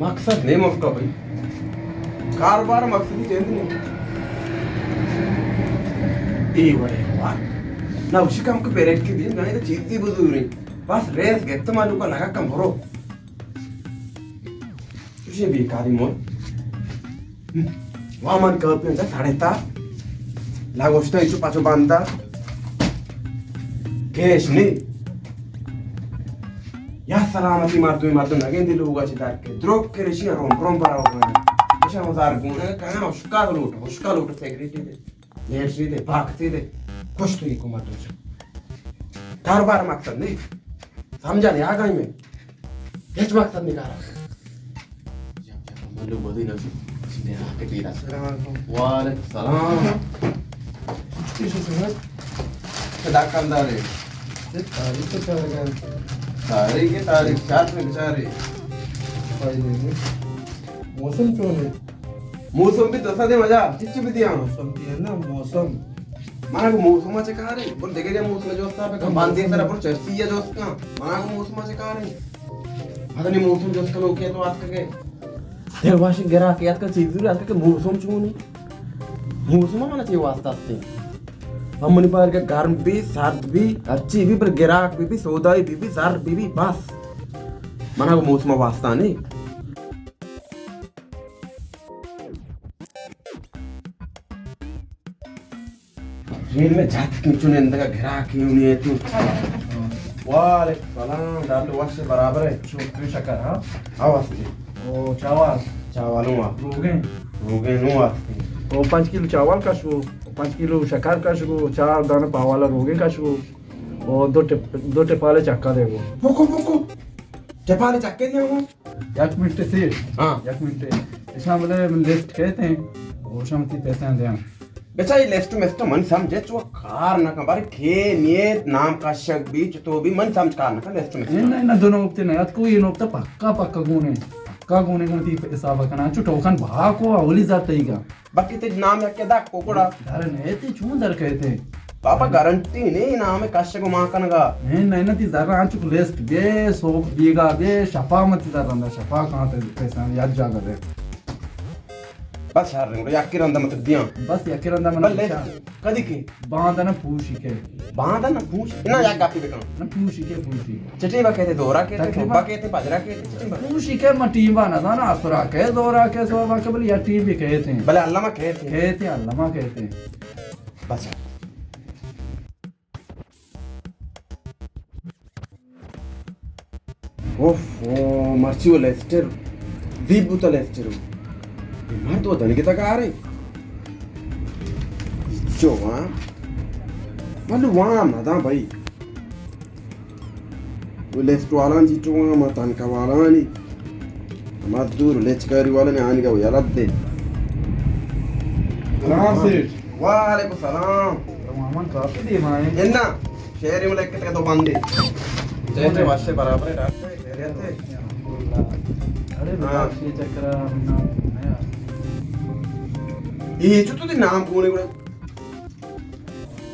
मकसद नहीं मौका भाई कारोबार मकसद ही चेंज नहीं ये बड़े वाह ना उसी काम को पेरेट के दिन गाने तो चीज़ी बुजुर्ग बस रेस गेट मालूम का लगा कम भरो उसे भी कारी मोल वहाँ मन कब पे अंदर साढ़े ता लागोस्ता इचु पाचो बांधा केश नहीं या सलामती मारतो नगे दिलो उगा चिदार के द्रोक के रेशिया रोम para होगा अच्छा मजार गुण है कहाँ उसका लूट सेक्रेटरी दे लेट्स दे भागते दे कुछ तो ही को मत दो कारोबार मकसद नहीं समझा नहीं आ गई मैं कुछ मकसद नहीं कर रहा मैं लोग बोली ना सीधे आके तेरा वालेकुम सलाम किसी से सदा कंदार है तारीख तो चल गया तारीख चार में बेचारे मौसम क्यों नहीं मौसम भी दसा दे मजा चिच्ची भी दिया मौसम भी है ना मौसम माना को मौसम से कहा रे बोल देखे रे मौसम जो था पे बांध दे तेरा पर चर्सी है जो उसका माना को मौसम से कहा रे पता नहीं मौसम जो उसका लोग किया तो आज के देवाशी गिरा के आज का चीज दूर आज के मौसम क्यों नहीं मौसम माना चाहिए वास्ता से हम पर के गर्म भी सर्द भी अच्छी भी पर गिराक भी सौदाई भी सर्द भी बस माना को मौसम वास्ता नहीं रेल में जात की चुने अंदर का घिरा क्यों नहीं है तू वालेकुम सलाम डाल वाश से बराबर है शुक्र शकर हाँ आवाज दे ओ चावल चावल हुआ रोगे नो आती ओ 5 किलो चावल का शो 5 किलो शक्कर का शो 4 दाना पावाला रोगे का शो और दो टेपाले चक्का देगो पोको टेपाले चक्के दिया वो 1 मिनट से हां 1 मिनट इसमें बोले लिस्ट कहते हैं वो शामती पैसे दे बेचा ये लिस्ट मन समझे जो कार ना बारे खे नियत नाम का शक बीच तो भी मन समझ कार ना लिस्ट में नहीं ना दोनों उक्ते नहीं अत को ये नोक्ता पक्का गुने का गुने गणती हिसाब करना चु टोकन भा को अवली जात ही का बाकी ते नाम या के दा कोकोड़ा अरे नहीं ते चू दर कहते पापा गारंटी नहीं नाम है काश्य को मां कनगा नहीं ना ती जरा आंचु लिस्ट बे सो बीगा बे शफा मत दर शफा कहां ते पैसा याद जागा दे बस यार रे याकी रंदा मत दिया बस याकी रंदा मन कदी के बांधना पूछी के बांधना पूछ ना या कापी बेका ना पूछी चटनी बा कहते दोरा कहते ठोबा कहते बाजरा कहते चटनी बा पूछी के मटीम बा ना ना असरा के दोरा के सोबा के बोले या टीम भी कहते हैं भले अल्लामा कहते अल्लामा कहते हैं बस ओफ मर्ची वो लेस्टर दीप बुता लेस्टर मार तो धन के तक आ रहे जो वहाँ मतलब वहाँ ना था भाई वो लेस्ट वाला जी तो वहाँ मतन का वाला नहीं मजदूर लेचकारी वाले ने आने का वो यार दे सलाम से वालेकुम सलाम मामन काफी दे माए है ना शहर में लेके तक तो बंदे जैसे वाशे बराबर है रात में शहर थे अरे बाप ये चक्कर ना ये जो तो नाम कौन है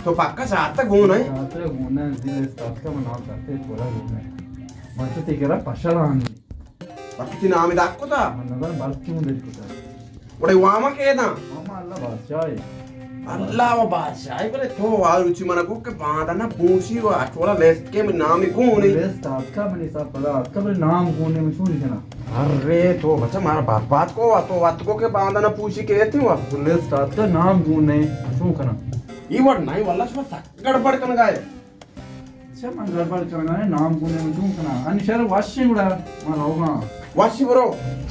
तो पक्का चाहता कौन है चाहते कौन है दिल स्टार्ट का नाम करते थोड़ा कौन है मत ते करा पशलान बाकी नाम है दाको था नगर बात क्यों देखो था बड़े वामा के ना मामा अल्लाह बादशाह बोले तो वाल रुचि मना को के बांधना पूछी वो अठोला लेस्ट के नाम है कौन है लेस्ट आपका मैंने सब पता आपका बोले नाम कौन है मैं सुन लिखना अरे तो बच्चा मारा बात को के बांधना पूछी कहते हो आप लेस्ट आपका नाम कौन है सुन करना ये वर्ड नहीं वाला सब गड़बड़ कर गए अच्छा मैं गड़बड़ करना है नाम कौन है मैं सुन करना अनशर वाशी गुड़ा मैं होगा वाशी ब्रो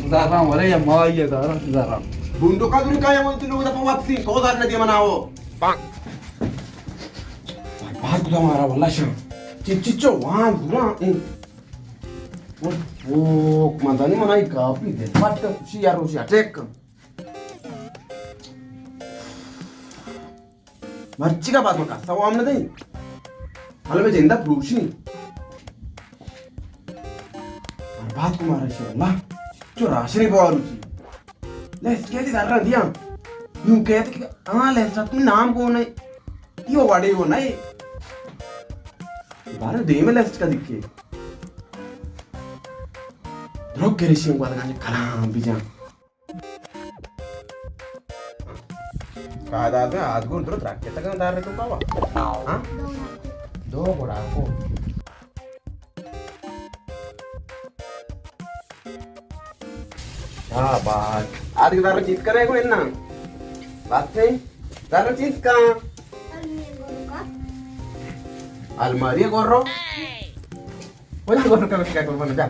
दारा वरे या मां ये दारा बुंदुका दुन काय म्हणते लोक दापा वापसी कोदार नदी मनाओ पांग बात गुदा मारा वाला शो चिच्चो वहां गुरा ओ मदानी मनाई काफी दे पाट शी यार उसी अटैक मर्ची का बात मका सवा हमने नहीं हाल में जिंदा ब्रूशी बात को मारे शे ना जो राशरी बोलुची लेस्ट कहती दारा दिया यूं कहते कि हां लेस्ट तुम नाम कौन है यो वाडे हो नहीं बारे दे में लेस्ट का दिखे रोक के रिशियों को लगाने कलाम बिजा का दादा आज को उधर रख के तक दार तो कावा हां दो बड़ा को क्या बात आज के दार जीत करे को इन्ना बात नहीं दार जीत का अलमारी गोरो वही गोरो का क्या कर बना जा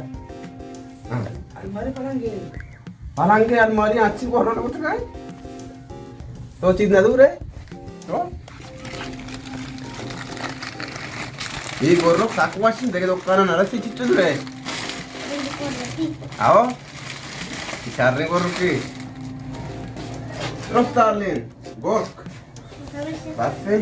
अलमारी पलंगे अलमारी अच्छी गोरो ना कुछ काय तो चीज ना दूर है तो ये गोरो साकवाशी देखे तो काना नरसी चीज दूर है आओ इशारे गोरो की रफ्तार लेन गोक बात पे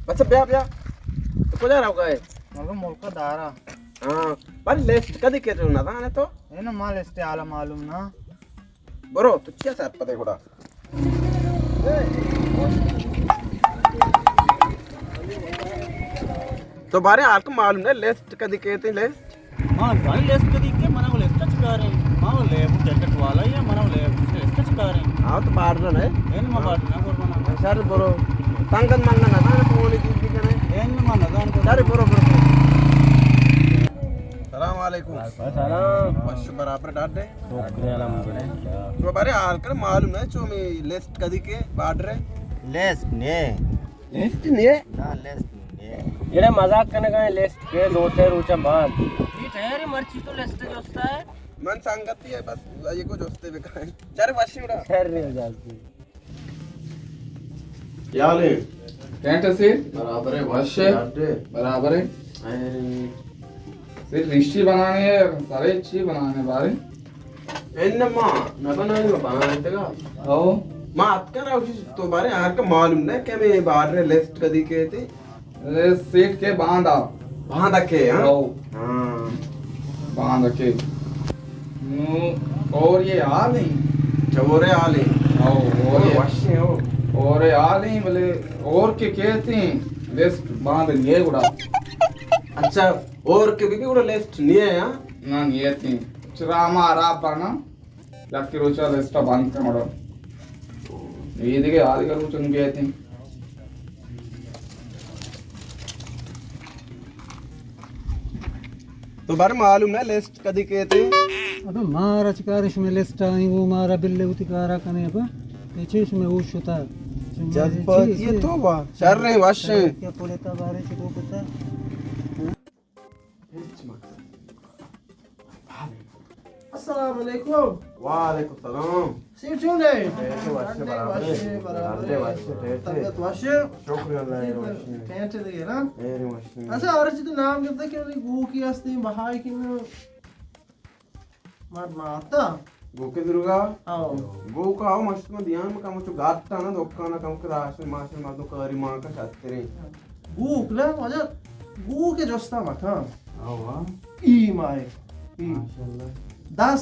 अच्छा ब्याह ब्याह तो को जा रहा होगा मगर मुल्क दारा हां पर लेस्ट कदी के ना था तो है ना माल इस्ते आला मालूम ना बरो तो क्या सर पता है कोड़ा तो बारे हाल को मालूम है लेस्ट कदी कहते हैं लेस्ट हां भाई लेस कदी के मना ले टच कर रहे हां ले जैकेट वाला या मना ले टच कर रहे हां तो बाहर ना है एन मा बात ना कर बना सर बरो तंगन मंगन ना था फोन की भी कने एन मा ना जान सर बरो सलाम वालेकुम सलाम बस बराबर डाट दे तो बारे हाल कर मालूम है जो मैं लेस्ट कदी के बाढ़ रहे लेस ने लेस्ट नहीं हां लेस ने ये मजाक करने का लिस्ट के दो से ऊंचा बांध ये तैयारी मर्ची तो लिस्ट जो होता है मन संगति है बस ये को जोस्ते पे का चार वाशी उड़ा खैर नहीं हो जाती याले टेंट से बराबर है वश्य बराबर है सिर्फ रिश्ती बनाने है सारे चीज बनाने बारे एन्नमा न बनाने में बनाने का आओ मात का ना उसी तो बारे यार का मालूम है कि मैं बाहर रे लिस्ट कदी के थे सीट के बांधा बांध के हां आओ हां बांध के और ये आ नहीं चोरे आले आओ और ये वाशी हो और ये आ नहीं बोले और के कहते हैं लिस्ट बांध लिए गुड़ा अच्छा और के भी उड़ा लिस्ट नहीं है हां ना ये थी चिरामा आरापना लक्की रोचा लिस्ट बांध कर मरो ये दिखे आदि का रोचन गए थे तो बारे मालूम है लिस्ट कदी के थे अबे मारा चिकारिश में लिस्ट आई वो मारा बिल्ले उतिकारा कने अब पीछे में वो होता जलपत ये तो वाह चल रहे वाशे क्या पोलेता बारे से को पता अस्सलाम वालेकुम वालेकुम सलाम सीट चुने वाशे बराबर तबीयत वाशे शुक्रिया अल्लाह वाशे टेंट दे ना मेरे वाशे अच्छा और तो नाम करता कि गु की असती बहाई की मार मारता गोके दुर्गा आओ गो का आओ मस्त में ध्यान में काम जो गाता ना दोकाना काम कर राशन माशन मादो करी मां का चाहते रे गु ना मजा गु के जोस्ता मथा आओ हां ई माय ई माशाल्लाह दास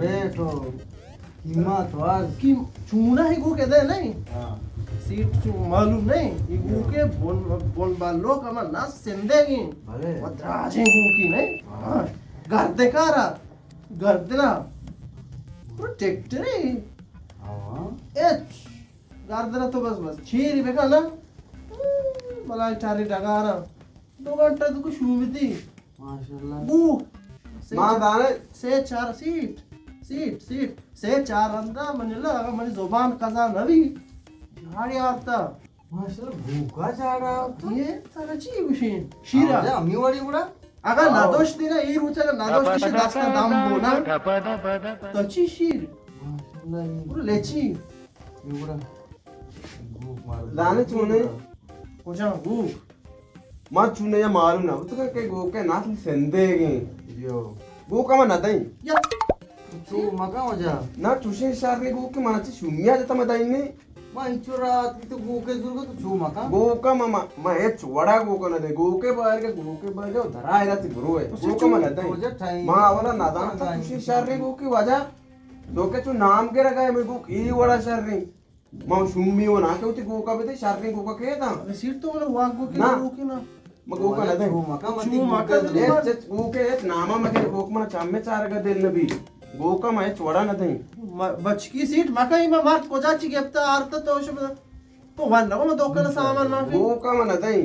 रेट हो हिम्मत वाज की चूना ही गो के दे नहीं सीट चू मालूम नहीं ये गो के बोन बालो कमा ना सिंदेगी भले वद्राजे गो की नहीं हाँ गर्दे कारा गर्दना प्रोटेक्टर है एच गार्दना तो बस छीरी बेका ना मला चारी डगारा 2 घंटा तो कुछ हुई माशाल्लाह बू मां दाने से 4 सीट से 4 अंदा मनला मन जुबान कजा नवी गाड़ी आता माशाल्लाह भूखा झाडा ये तारा ची गुशीन शिरा आम्ही वाडी उडा अगर नादोष दिना ई रुचा नादोष किशी दास्ता दाम बोना तची शीर माशाल्लाह पुरो लेची एवढा भूक मार दाने चुने कोजा गु मा चुने या मालूम ना तो के गो के नाथ संदेगे यो गो का ना दई या चू मका मजा ना चुशे शारे गो के माची शुमिया जता मदाईने मा इचुरा तो गोके जुर्ग तो चू मका गो का मामा मा ए चोड़ा गो का ना दे गो के बाहर जो धरा है रात गुरु है गो का ना दई मा वाला नादान था चुशे शारे गो की वजह दो के चु नाम के रखा है मेरे को ई वड़ा शारे मा शुमी वो ना के उती गो का बेते शारे गो का के था सीट तो वाला वाग गो ना। के ना मगो का ना दे चू मका मती चू मका गोके दे गो के नामा मके गो का चामे चार का दिल नबी गो का मैं चोड़ा ना दई बचकी सीट मका ही मैं मार कोजाची गेप्ता आरता तो शब तो वन ना मैं दोकन सामान मार गो का मन दई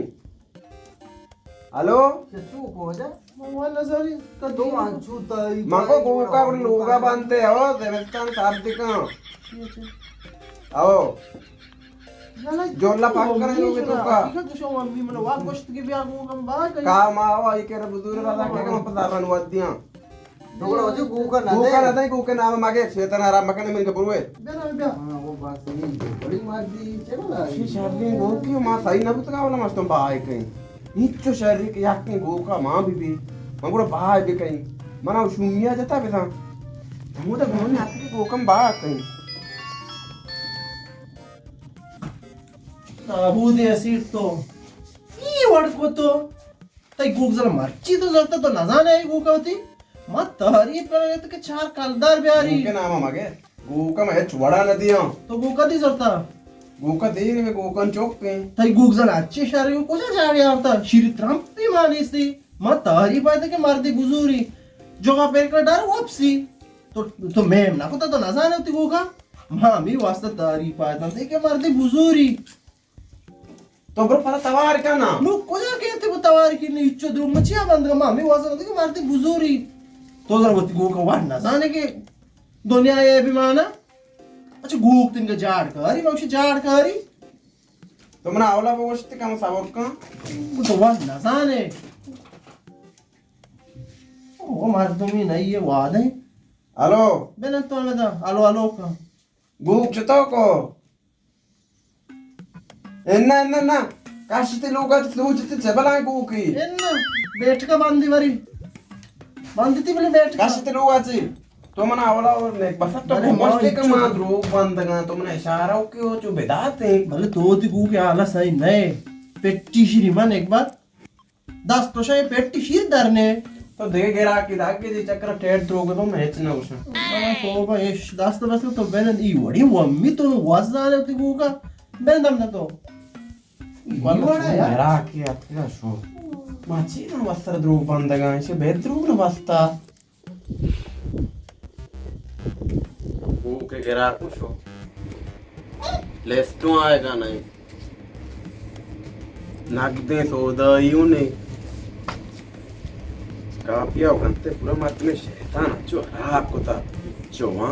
हेलो चू कोजा वाला सॉरी का दो आंचू ताई मको गो का लोगा बांधते हो देवस्थान शाब्दिक आओ जोला पाक कर लोगे तो का ठीक है मम्मी मन वाग गोश्त की बिया गो कम बा का मावा ई के बुजुर्ग राजा के कम पता रन वदिया दोगड़ा वजो गो का गो का ना गो के नाम मागे चेतन आराम मकने मिल के बुरवे बेना बिया हां वो बात सही बड़ी मार दी चलो शी शादी गो की मा सही ना बुतका वाला मस्त बाय कहीं नीचो शरीर के याक के गो का मां बीबी मंगुड़ा बाय भी कहीं मना शुमिया जता बेसा हम तो घोने आते के गो कम बा कहीं अबू दे सीट तो ई वड को तो तई गुग जरा मर्ची तो जरता तो ना जाने गो का होती मत तहरी पर तो के चार कलदार बिहारी गो के नाम मागे गो का मैं चुवाड़ा न दिया तो गो का दी जरता गो का दे रे गो कन चौक पे तई गुग जरा अच्छे शारी को कोजा जाड़ी आवता श्री ट्रम्प भी मानी सी मत तहरी पाए के मार दी गुजूरी जोगा पेर का डर वापसी तो मैम ना को तो ना जाने होती गो का मामी वास्ता तहरी पाए तो के मार दी गुजूरी तो ब्रो पता तवार का ना नु कोजा कहते वो तवार की नहीं इच्चो द्रुम मचिया बंद का मामी वासा होती के मारती बुजुरी तो जरा बत्ती गो का वाट ना जाने के दुनिया ये अभिमान अच्छा गूक तिन का जाड़ करी वंशी जाड़ करी तो मना आवला बवस्ती काम सावर का वो तो वाट ना जाने वो मार तुम ही नहीं ये वाद है हेलो बेन तो में दा आलो आलो का गूक चतो को एन्ना काशिते लोगा लूजते चबला गूकी एन्ना बैठ का बांधी वारी बांधी थी बोले बैठ का काशिते लोगाची तो मना आवला और ने बस तो अरे मस्ते का मां मा रोग बंदगा तो मना इशारा के हो जो बेदाते भले तो ती गू के आला सही नए पेट्टी श्रीमान एक बार 10 तो शायद पेट्टी शीर दरने तो दे गेरा की दागे जी चक्र टेट द्रोग तो मैच ना उस तो भाई 10 तो बस तो बेन ई वडी मम्मी तो वाज जाने ती गू का बेन दम ना तो गेरा की अतका शो माची ना वस्त्र द्रोग बंदगा इसे बेद्रोग ना बसता के गेरा को शो लेस्टो आएगा नहीं नागदे सोदाइयों ने कापिया उगंते पूरा मत में शैतान अच्छो रात को था चोवा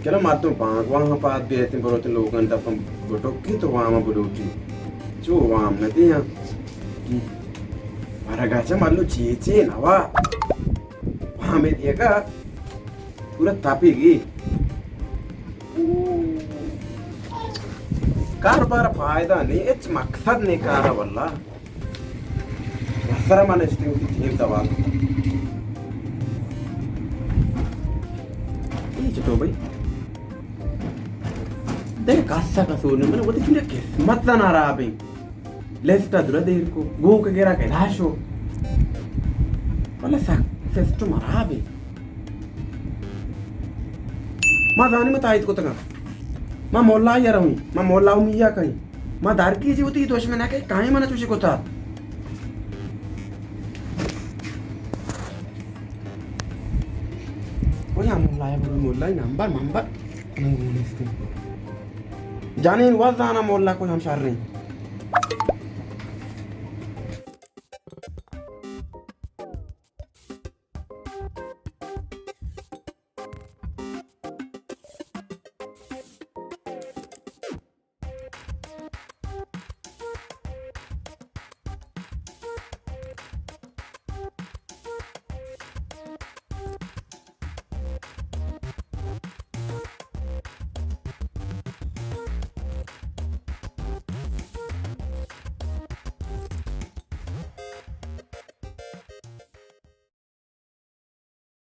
क्या मातु पांग वहाँ पात भी ऐसे बरोते लोगों तब हम बटोकी तो वहाँ में बरोती जो वहाँ में दिया मारा गाचा मालूम चीज़ें नवा वहाँ में दिया का पूरा तापीगी कारोबार फायदा नहीं इच मकसद नहीं कारा वल्ला वसरा माने इसलिए उठी थीर दवा ये चलो भाई देख कासा का सोने मैंने वो देखिए किस्मत ना रहा भाई लेफ्ट अधूरा देर को गो के गिरा के लाशो वाला सक्सेस तो मरा भाई माँ जाने में तायद को तंगा माँ मोल्ला या रहूँ माँ मोल्ला हूँ मिया कहीं माँ दार की जी होती तो इसमें ना कहीं कहीं मना चुशी को था कोई हम मोल्ला या बोल मोल्ला ही नंबर नहीं बोले इसके जाने इन वाज़ जाना मोल्ला को हम शार नहीं